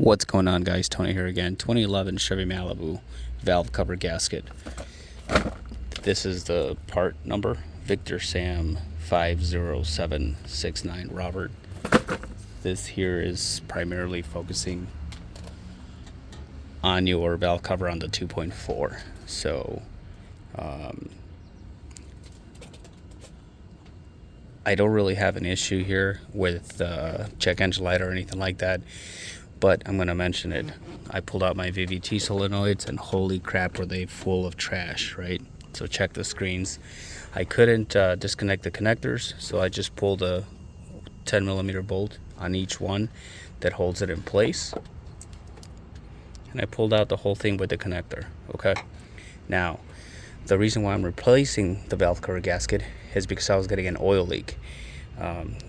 What's going on, guys? Tony here again. 2011 Chevy Malibu valve cover gasket. This is the part number Victor Sam 50769 Robert. This here is primarily focusing on your valve cover on the 2.4. So I don't really have an issue here with check engine light or anything like that, but I'm going to mention it. I pulled out my VVT solenoids and holy crap were they full of trash, right? So check the screens. I couldn't disconnect the connectors, so I just pulled a 10mm bolt on each one that holds it in place, and I pulled out the whole thing with the connector. Okay, now the reason why I'm replacing the valve cover gasket is because I was getting an oil leak.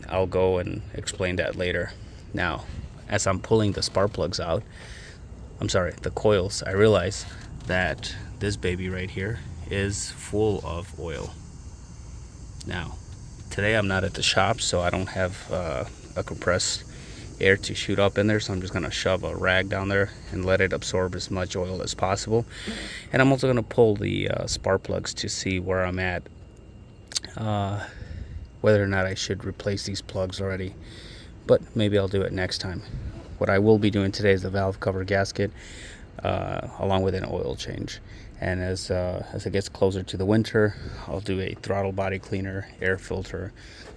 I'll go and explain that later. Now, as I'm pulling the spark plugs out, the coils, I realize that this baby right here is full of oil. Now, today I'm not at the shop, so I don't have a compressed air to shoot up in there, so I'm just going to shove a rag down there and let it absorb as much oil as possible. And I'm also going to pull the spark plugs to see where I'm at, whether or not I should replace these plugs already, but maybe I'll do it next time. What I will be doing today is the valve cover gasket along with an oil change, and as it gets closer to the winter, I'll do a throttle body cleaner, air filter,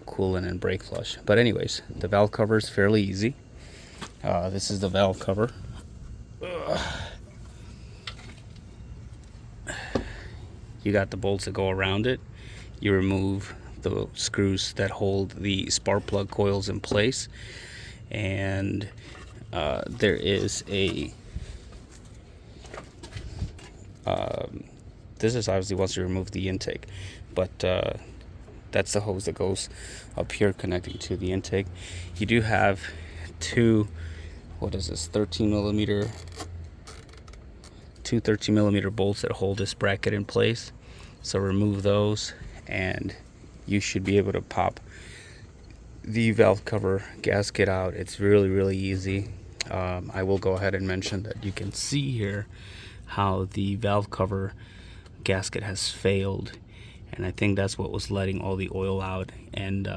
coolant, and brake flush. But anyways, the valve cover is fairly easy. This is the valve cover. You got the bolts that go around it. You remove the screws that hold the spark plug coils in place, and there is a this is obviously once you remove the intake, but that's the hose that goes up here connecting to the intake. You do have two 13mm bolts that hold this bracket in place, so remove those and you should be able to pop the valve cover gasket out. It's really easy. I will go ahead and mention that you can see here how the valve cover gasket has failed, and I think that's what was letting all the oil out and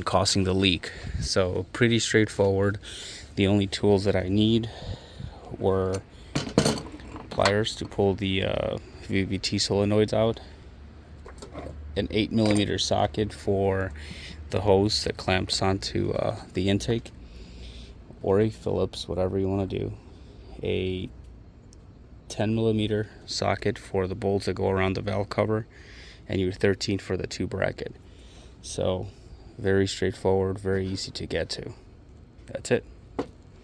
causing the leak. So pretty straightforward. The only tools that I need were pliers to pull the VVT solenoids out, an 8mm socket for the hose that clamps onto the intake, or a Phillips, whatever you want to do, a 10mm socket for the bolts that go around the valve cover, and your 13 for the 2 bracket. So very straightforward, very easy to get to. That's it.